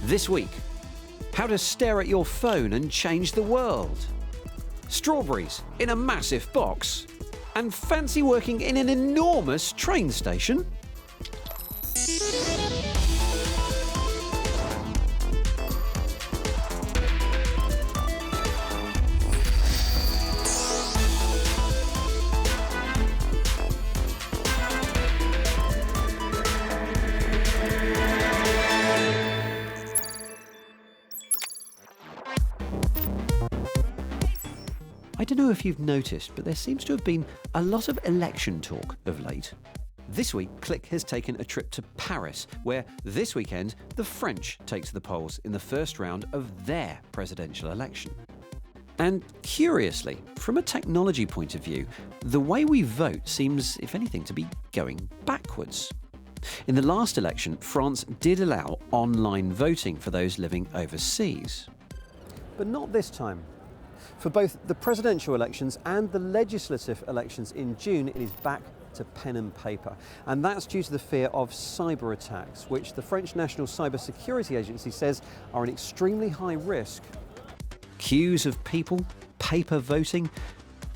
This week, how to stare at your phone and change the world. Strawberries in a massive box. And fancy working in an enormous train station. I don't know if you've noticed, but there seems to have been a lot of election talk of late. This week, Click has taken a trip to Paris, where this weekend the French take to the polls in the first round of their presidential election. And curiously, from a technology point of view, the way we vote seems, if anything, to be going backwards. In the last election, France did allow online voting for those living overseas. But not this time. For both the presidential elections and the legislative elections in June, it is back to pen and paper. And that's due to the fear of cyber attacks, which the French National Cyber Security Agency says are an extremely high risk. Queues of people, paper voting.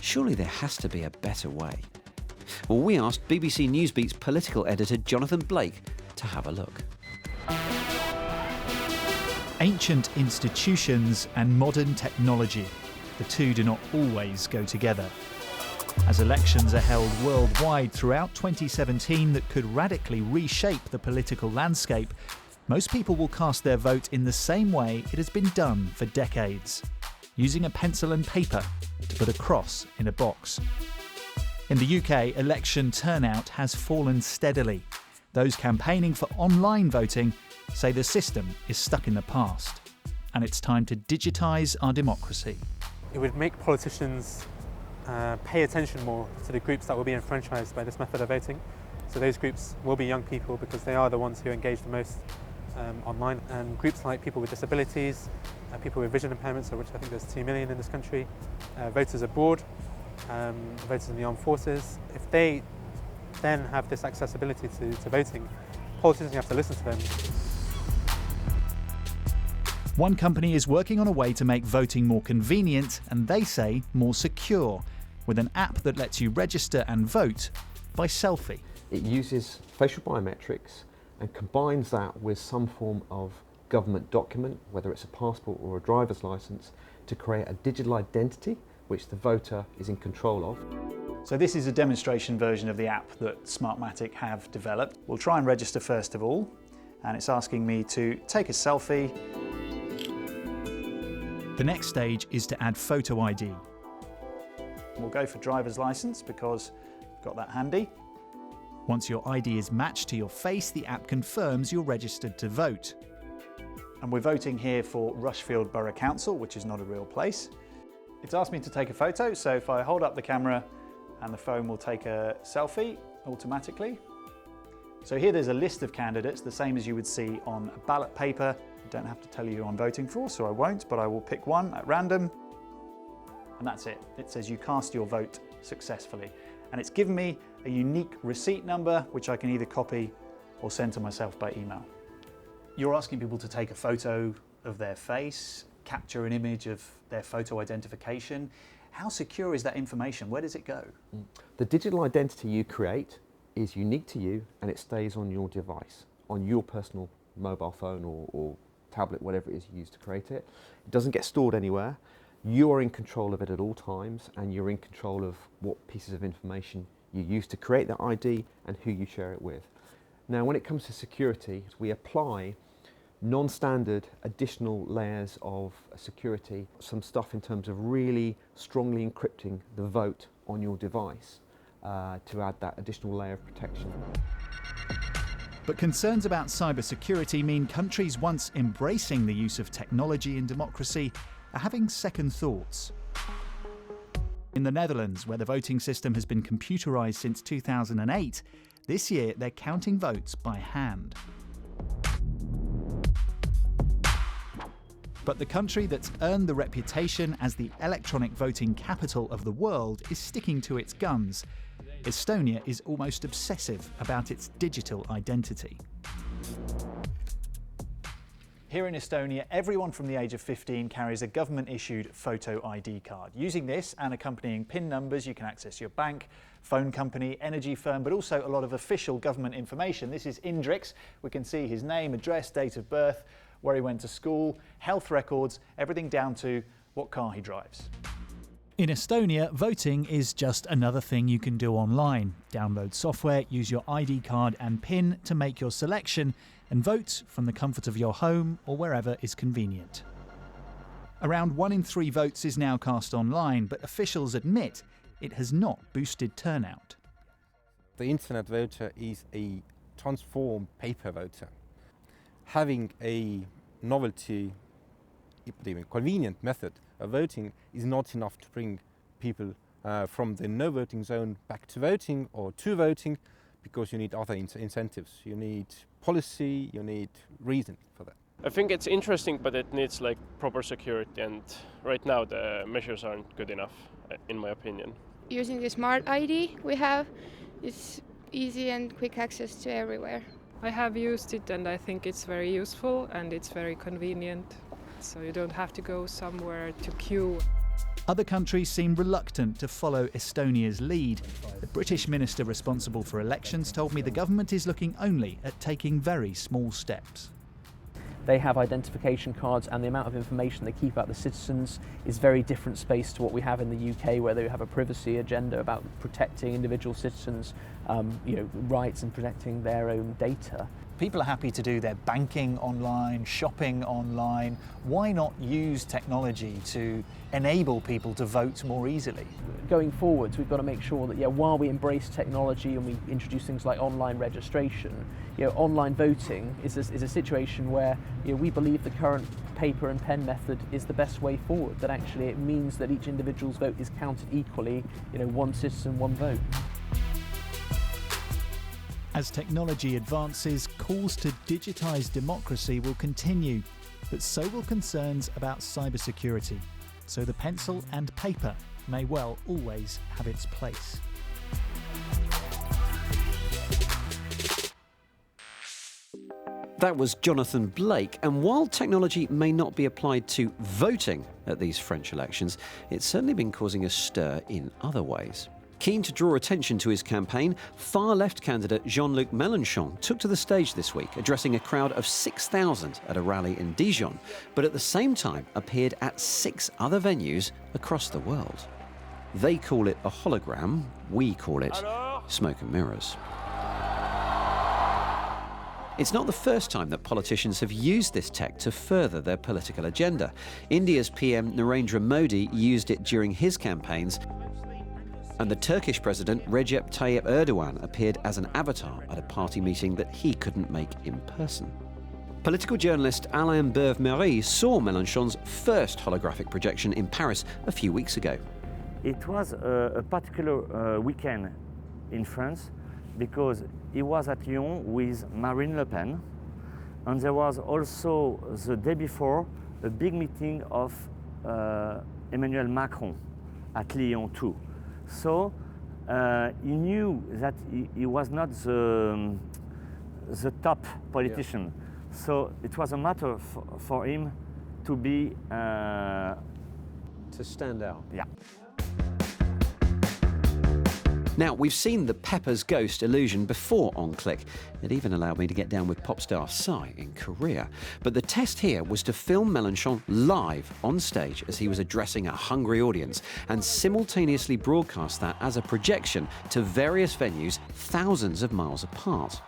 Surely there has to be a better way. Well, we asked BBC Newsbeat's political editor Jonathan Blake to have a look. Ancient institutions and modern technology. The two do not always go together. As elections are held worldwide throughout 2017 that could radically reshape the political landscape, most people will cast their vote in the same way it has been done for decades, using a pencil and paper to put a cross in a box. In the UK, election turnout has fallen steadily. Those campaigning for online voting say the system is stuck in the past, and it's time to digitise our democracy. It would make politicians pay attention more to the groups that will be enfranchised by this method of voting. So those groups will be young people because they are the ones who engage the most online. And groups like people with disabilities, people with vision impairments, of which I think there's 2 million in this country, voters abroad, voters in the armed forces. If they then have this accessibility to voting, politicians have to listen to them. One company is working on a way to make voting more convenient and, they say, more secure, with an app that lets you register and vote by Selfie. It uses facial biometrics and combines that with some form of government document, whether it's a passport or a driver's license, to create a digital identity which the voter is in control of. So this is a demonstration version of the app that Smartmatic have developed. We'll try and register first of all, and it's asking me to take a selfie. The next stage is to add photo ID. We'll go for driver's license because I've got that handy. Once your ID is matched to your face, the app confirms you're registered to vote. And we're voting here for Rushfield Borough Council, which is not a real place. It's asked me to take a photo, so if I hold up the camera and the phone will take a selfie automatically. So here there's a list of candidates, the same as you would see on a ballot paper. I don't have to tell you who I'm voting for, so I won't, but I will pick one at random. And that's it. It says you cast your vote successfully. And it's given me a unique receipt number, which I can either copy or send to myself by email. You're asking people to take a photo of their face, capture an image of their photo identification. How secure is that information? Where does it go? The digital identity you create is unique to you and it stays on your device, on your personal mobile phone or tablet, whatever it is you use to create it. It doesn't get stored anywhere. You are in control of it at all times and you're in control of what pieces of information you use to create that ID and who you share it with. Now, when it comes to security, we apply non-standard additional layers of security, some stuff in terms of really strongly encrypting the vote on your device to add that additional layer of protection. But concerns about cybersecurity mean countries once embracing the use of technology in democracy are having second thoughts. In the Netherlands, where the voting system has been computerised since 2008, this year they're counting votes by hand. But the country that's earned the reputation as the electronic voting capital of the world is sticking to its guns. Estonia is almost obsessive about its digital identity. Here in Estonia, everyone from the age of 15 carries a government-issued photo ID card. Using this and accompanying PIN numbers, you can access your bank, phone company, energy firm, but also a lot of official government information. This is Indrix. We can see his name, address, date of birth, where he went to school, health records, everything down to what car he drives. In Estonia, voting is just another thing you can do online. Download software, use your ID card and PIN to make your selection, and vote from the comfort of your home or wherever is convenient. Around 1 in 3 votes is now cast online, but officials admit it has not boosted turnout. The internet voter is a transformed paper voter. Having a novelty, even convenient method of voting is not enough to bring people from the no voting zone back to voting or to voting, because you need other incentives. You need policy, you need reason for that. I think it's interesting, but it needs like proper security, and right now the measures aren't good enough, in my opinion. Using the smart ID we have, it's easy and quick access to everywhere. I have used it and I think it's very useful and it's very convenient, so you don't have to go somewhere to queue. Other countries seem reluctant to follow Estonia's lead. The British minister responsible for elections told me the government is looking only at taking very small steps. They have identification cards, and the amount of information they keep about the citizens is very different space to what we have in the UK, where they have a privacy agenda about protecting individual citizens' rights and protecting their own data. People are happy to do their banking online, shopping online. Why not use technology to enable people to vote more easily? Going forwards, we've got to make sure that while we embrace technology and we introduce things like online registration, online voting is a situation where we believe the current paper and pen method is the best way forward, that actually it means that each individual's vote is counted equally, one citizen, one vote. As technology advances, calls to digitise democracy will continue, but so will concerns about cybersecurity. So the pencil and paper may well always have its place. That was Jonathan Blake, and while technology may not be applied to voting at these French elections, it's certainly been causing a stir in other ways. Keen to draw attention to his campaign, far-left candidate Jean-Luc Mélenchon took to the stage this week, addressing a crowd of 6,000 at a rally in Dijon, but at the same time appeared at 6 other venues across the world. They call it a hologram, we call it smoke and mirrors. It's not the first time that politicians have used this tech to further their political agenda. India's PM Narendra Modi used it during his campaigns, and the Turkish president Recep Tayyip Erdogan appeared as an avatar at a party meeting that he couldn't make in person. Political journalist Alain Beuve-Marie saw Mélenchon's first holographic projection in Paris a few weeks ago. It was a particular weekend in France because he was at Lyon with Marine Le Pen, and there was also the day before a big meeting of Emmanuel Macron at Lyon too. So he knew that he was not the top politician. Yeah. So it was a matter for him to be to stand out. Yeah. Now, we've seen the Pepper's Ghost illusion before on Click. It even allowed me to get down with pop star Psy in Korea. But the test here was to film Mélenchon live on stage as he was addressing a hungry audience and simultaneously broadcast that as a projection to various venues thousands of miles apart.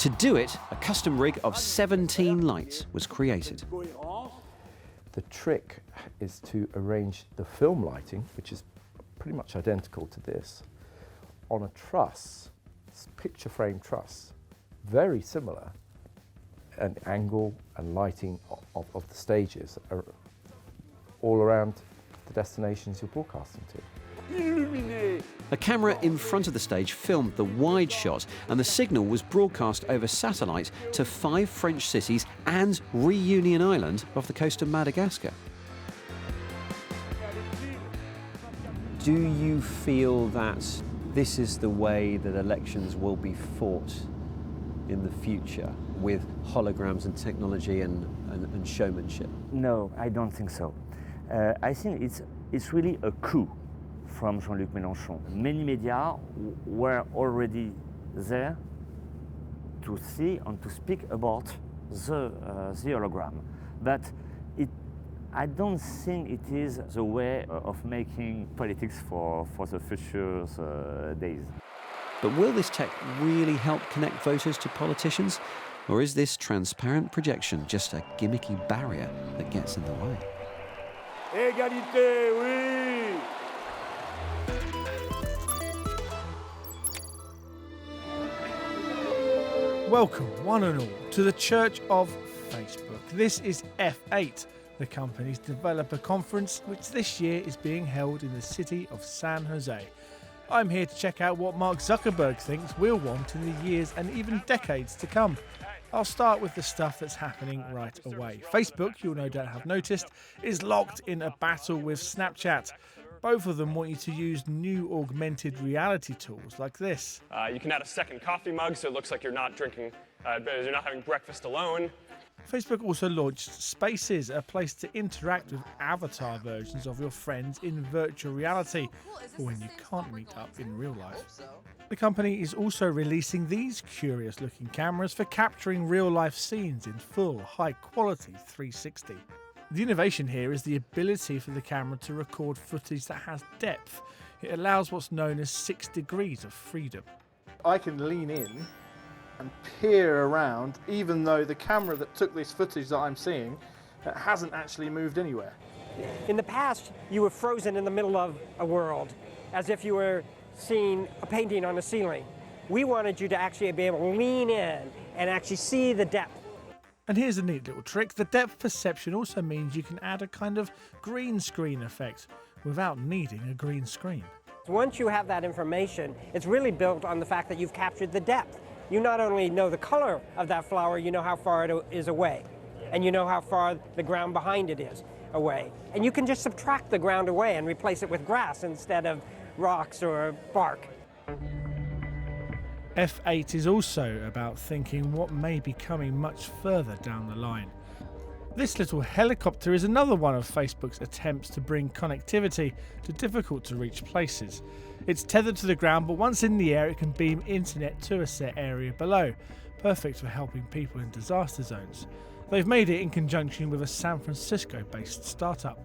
To do it, a custom rig of 17 lights was created. The trick is to arrange the film lighting, which is pretty much identical to this, on a truss, picture frame truss, very similar, an angle and lighting of the stages are all around the destinations you're broadcasting to. A camera in front of the stage filmed the wide shot, and the signal was broadcast over satellite to 5 French cities and Reunion Island off the coast of Madagascar. Do you feel that this is the way that elections will be fought in the future, with holograms and technology and showmanship? No, I don't think so. I think it's really a coup from Jean-Luc Mélenchon. Many media were already there to see and to speak about the hologram, but I don't think it is the way of making politics for the future days. But will this tech really help connect voters to politicians? Or is this transparent projection just a gimmicky barrier that gets in the way? Égalité, oui! Welcome, one and all, to the Church of Facebook. This is F8, the company's developer conference, which this year is being held in the city of San Jose. I'm here to check out what Mark Zuckerberg thinks we'll want in the years and even decades to come. I'll start with the stuff that's happening right away. Facebook, you'll no doubt have noticed, is locked in a battle with Snapchat. Both of them want you to use new augmented reality tools like this. You can add a second coffee mug so it looks like you're not drinking, you're not having breakfast alone. Facebook also launched Spaces, a place to interact with avatar versions of your friends in virtual reality, or when you can't meet up in real life. The company is also releasing these curious-looking cameras for capturing real-life scenes in full, high-quality 360. The innovation here is the ability for the camera to record footage that has depth. It allows what's known as 6 degrees of freedom. I can lean in and peer around, even though the camera that took this footage that I'm seeing hasn't actually moved anywhere. In the past, you were frozen in the middle of a world, as if you were seeing a painting on a ceiling. We wanted you to actually be able to lean in and actually see the depth. And here's a neat little trick. The depth perception also means you can add a kind of green screen effect without needing a green screen. Once you have that information, it's really built on the fact that you've captured the depth. You not only know the color of that flower, you know how far it is away, and you know how far the ground behind it is away. And you can just subtract the ground away and replace it with grass instead of rocks or bark. F8 is also about thinking what may be coming much further down the line. This little helicopter is another one of Facebook's attempts to bring connectivity to difficult to reach places. It's tethered to the ground, but once in the air it can beam internet to a set area below, perfect for helping people in disaster zones. They've made it in conjunction with a San Francisco-based startup.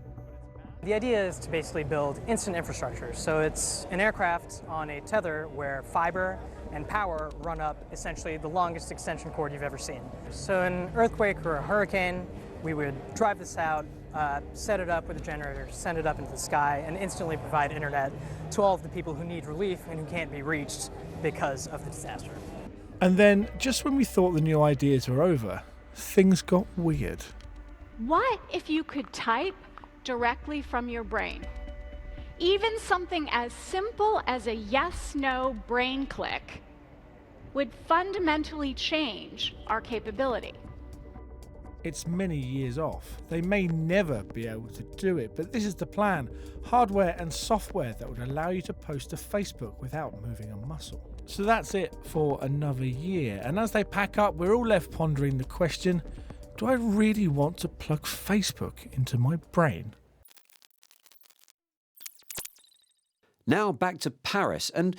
The idea is to basically build instant infrastructure. So it's an aircraft on a tether where fiber and power run up essentially the longest extension cord you've ever seen. So an earthquake or a hurricane, we would drive this out, set it up with a generator, send it up into the sky, and instantly provide internet to all of the people who need relief and who can't be reached because of the disaster. And then, just when we thought the new ideas were over, things got weird. What if you could type directly from your brain? Even something as simple as a yes-no brain click would fundamentally change our capability. It's many years off. They may never be able to do it, but this is the plan. Hardware and software that would allow you to post to Facebook without moving a muscle. So that's it for another year. And as they pack up, we're all left pondering the question, do I really want to plug Facebook into my brain? Now back to Paris. And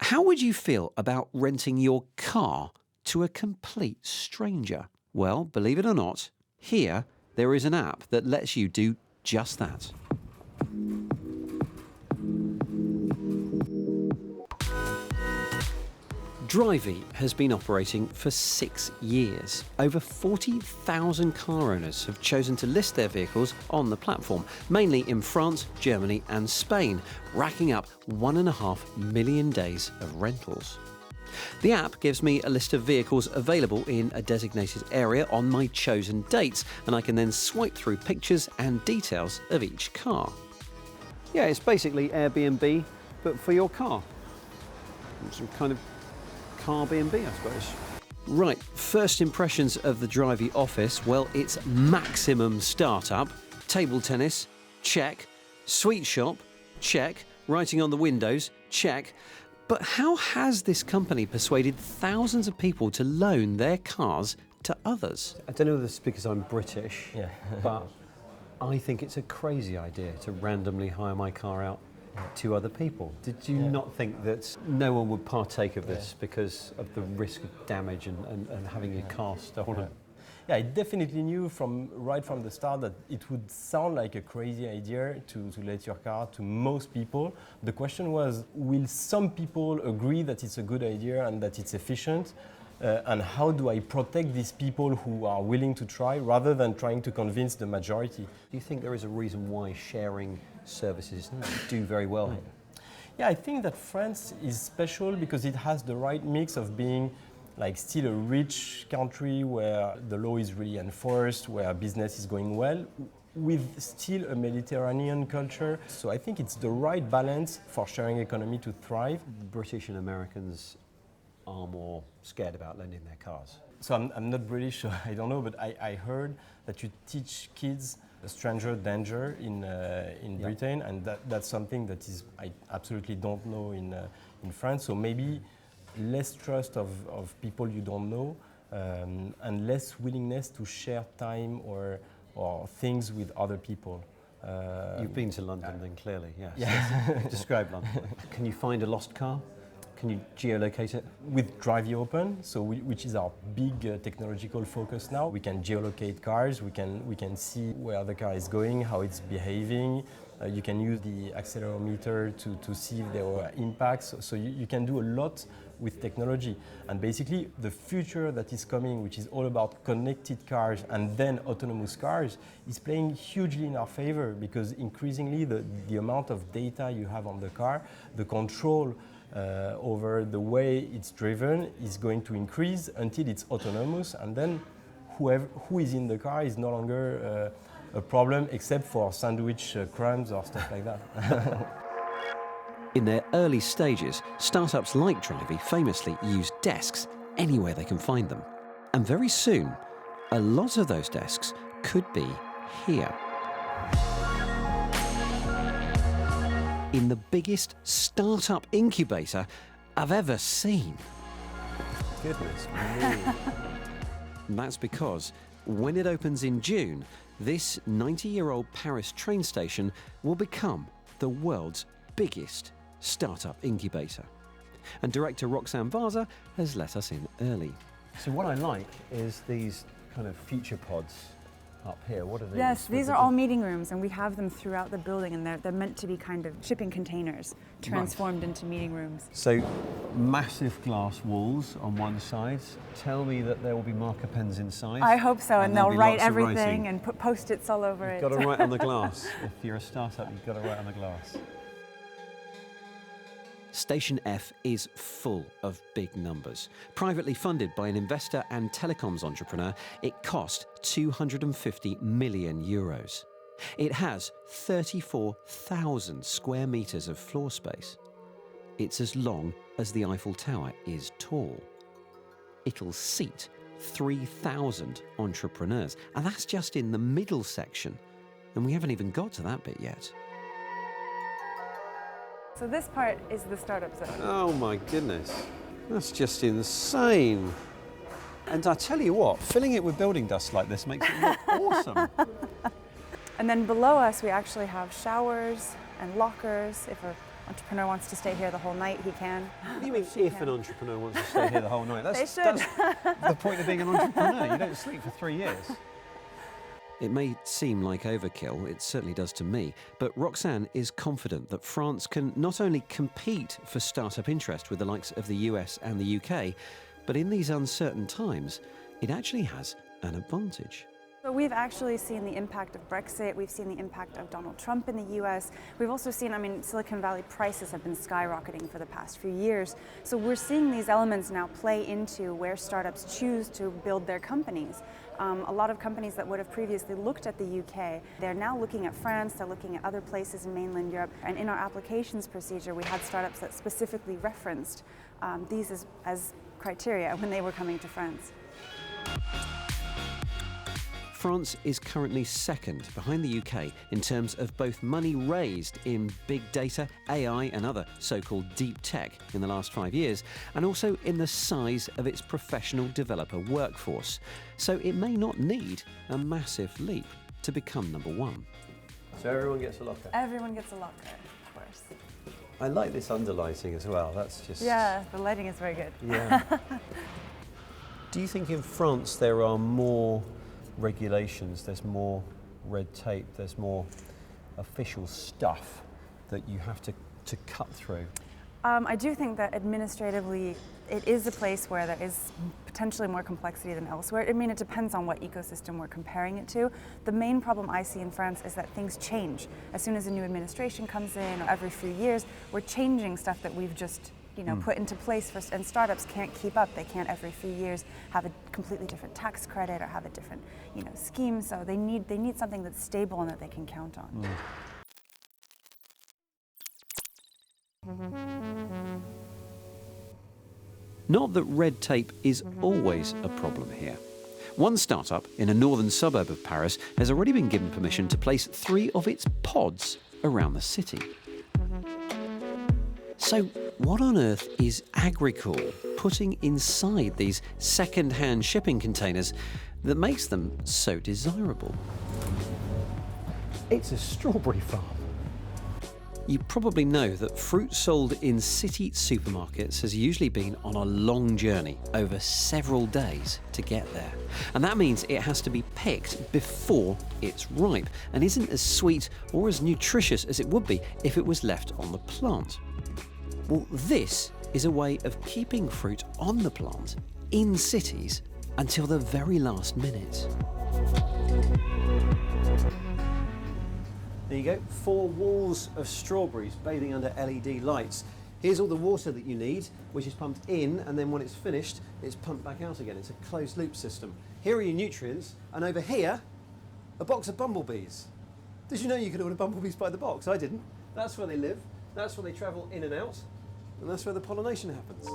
how would you feel about renting your car to a complete stranger? Well, believe it or not, here there is an app that lets you do just that. Drivey has been operating for 6 years. Over 40,000 car owners have chosen to list their vehicles on the platform, mainly in France, Germany and Spain, racking up 1.5 million days of rentals. The app gives me a list of vehicles available in a designated area on my chosen dates, and I can then swipe through pictures and details of each car. Yeah, it's basically Airbnb, but for your car. Some kind of car B&B, I suppose. Right, first impressions of the Drivey office. Well, it's maximum startup. Table tennis, check. Sweet shop, check. Writing on the windows, check. But how has this company persuaded thousands of people to loan their cars to others. I don't know whether it's because I'm British, but I think it's a crazy idea to randomly hire my car out to other people. Did you not think that no one would partake of this because of the risk of damage and having your car stolen? Yeah, I definitely knew right from the start that it would sound like a crazy idea to let your car to most people. The question was, will some people agree that it's a good idea and that it's efficient? And how do I protect these people who are willing to try rather than trying to convince the majority? Do you think there is a reason why sharing services do very well here? Yeah, I think that France is special because it has the right mix of being like still a rich country where the law is really enforced, where business is going well, with still a Mediterranean culture. So I think it's the right balance for sharing economy to thrive. British and Americans are more scared about lending their cars. So I'm not British, so I don't know, but I heard that you teach kids stranger danger in Britain, and that's something that I absolutely don't know in France. So maybe less trust of people you don't know, and less willingness to share time or things with other people. You've been to London then, clearly, yes. Yeah. Describe London. Can you find a lost car? Can you geolocate it? With Drive You Open, which is our big technological focus now, we can geolocate cars, we can see where the car is going, how it's behaving. You can use the accelerometer to see if there were impacts. So you can do a lot with technology. And basically, the future that is coming, which is all about connected cars and then autonomous cars, is playing hugely in our favor because increasingly the amount of data you have on the car, the control over the way it's driven is going to increase until it's autonomous, and then who is in the car is no longer a problem except for sandwich crumbs or stuff like that. In their early stages, startups like Drivey famously use desks anywhere they can find them. And very soon, a lot of those desks could be here. In the biggest startup incubator I've ever seen. Goodness me. That's because when it opens in June, this 90-year-old Paris train station will become the world's biggest startup incubator. And director Roxanne Vaza has let us in early. So what I like is these kind of future pods up here. What are these? Yes, these are all meeting rooms, and we have them throughout the building, and they're meant to be kind of shipping containers transformed into meeting rooms. So massive glass walls on one side. Tell me that there will be marker pens inside. I hope so, and they'll write everything writing. and put Post-its all over it. You've got to write on the glass. If you're a startup, you've got to write on the glass. Station F is full of big numbers. Privately funded by an investor and telecoms entrepreneur, it cost 250 million euros. It has 34,000 square metres of floor space. It's as long as the Eiffel Tower is tall. It'll seat 3,000 entrepreneurs, and that's just in the middle section. And we haven't even got to that bit yet. So this part is the startup zone. Oh my goodness, that's just insane. And I tell you what, filling it with building dust like this makes it look awesome. And then below us, we actually have showers and lockers. If an entrepreneur wants to stay here the whole night, he can. What do you mean if an entrepreneur wants to stay here the whole night? That's they should. That's the point of being an entrepreneur. You don't sleep for 3 years. It may seem like overkill, it certainly does to me, but Roxanne is confident that France can not only compete for startup interest with the likes of the US and the UK, but in these uncertain times, it actually has an advantage. So we've actually seen the impact of Brexit, we've seen the impact of Donald Trump in the US, we've also seen, Silicon Valley prices have been skyrocketing for the past few years. So we're seeing these elements now play into where startups choose to build their companies. A lot of companies that would have previously looked at the UK, they're now looking at France, they're looking at other places in mainland Europe, and in our applications procedure we had startups that specifically referenced these as criteria when they were coming to France. France is currently second behind the UK in terms of both money raised in big data, AI and other so-called deep tech in the last 5 years, and also in the size of its professional developer workforce. So it may not need a massive leap to become number one. So everyone gets a locker? Everyone gets a locker, of course. I like this underlighting as well, that's just... Yeah, the lighting is very good. Yeah. Do you think in France there are more regulations, there's more red tape, there's more official stuff that you have to cut through? I do think that administratively it is a place where there is potentially more complexity than elsewhere. I mean, it depends on what ecosystem we're comparing it to. The main problem I see in France is that things change. As soon as a new administration comes in, or every few years, we're changing stuff that we've just put into place first, and startups can't keep up. They can't every few years have a completely different tax credit or have a different scheme. So they need something that's stable and that they can count on. Not that red tape is always a problem here. One startup in a northern suburb of Paris has already been given permission to place 3 of its pods around the city. So what on earth is Agricole putting inside these second-hand shipping containers that makes them so desirable? It's a strawberry farm. You probably know that fruit sold in city supermarkets has usually been on a long journey over several days to get there. And that means it has to be picked before it's ripe and isn't as sweet or as nutritious as it would be if it was left on the plant. Well, this is a way of keeping fruit on the plant in cities until the very last minute. There you go, 4 walls of strawberries bathing under LED lights. Here's all the water that you need, which is pumped in, and then when it's finished, it's pumped back out again. It's a closed loop system. Here are your nutrients, and over here, a box of bumblebees. Did you know you could order bumblebees by the box? I didn't. That's where they live, that's where they travel in and out, and that's where the pollination happens.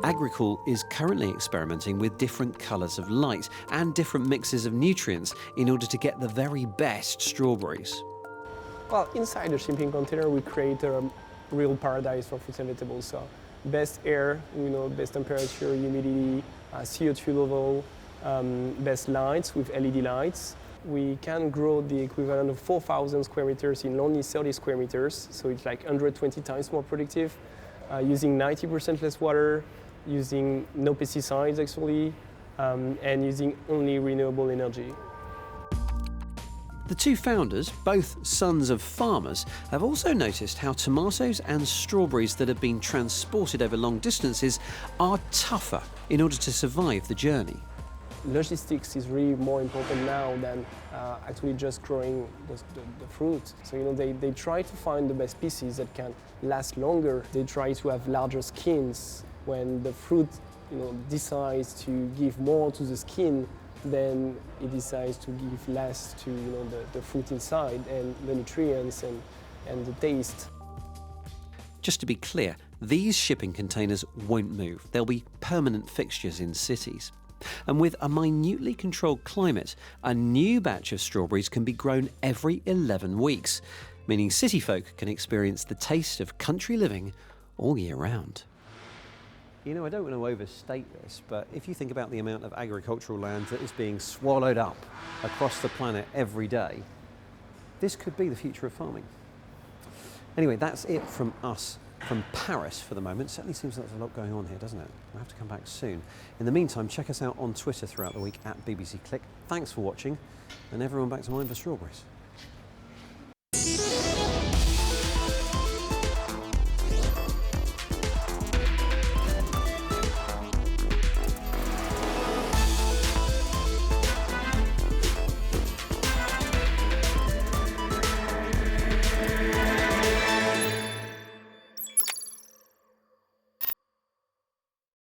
Agricole is currently experimenting with different colours of light and different mixes of nutrients in order to get the very best strawberries. Well, inside the shipping container, we create a real paradise for fruits and vegetables. So, best air, best temperature, humidity, CO2 level, best lights with LED lights. We can grow the equivalent of 4,000 square meters in only 30 square meters. So it's like 120 times more productive, using 90% less water, using no pesticides actually, and using only renewable energy. The 2 founders, both sons of farmers, have also noticed how tomatoes and strawberries that have been transported over long distances are tougher in order to survive the journey. Logistics is really more important now than actually just growing the fruit. So they try to find the best species that can last longer. They try to have larger skins. When the fruit decides to give more to the skin, then it decides to give less to the fruit inside and the nutrients and the taste. Just to be clear, these shipping containers won't move. They'll be permanent fixtures in cities. And with a minutely controlled climate, a new batch of strawberries can be grown every 11 weeks, meaning city folk can experience the taste of country living all year round. I don't want to overstate this, but if you think about the amount of agricultural land that is being swallowed up across the planet every day, this could be the future of farming. Anyway, that's it from us from Paris for the moment. Certainly seems like there's a lot going on here, doesn't it? We'll have to come back soon. In the meantime, check us out on Twitter throughout the week at BBC Click. Thanks for watching, and everyone back to mine for strawberries.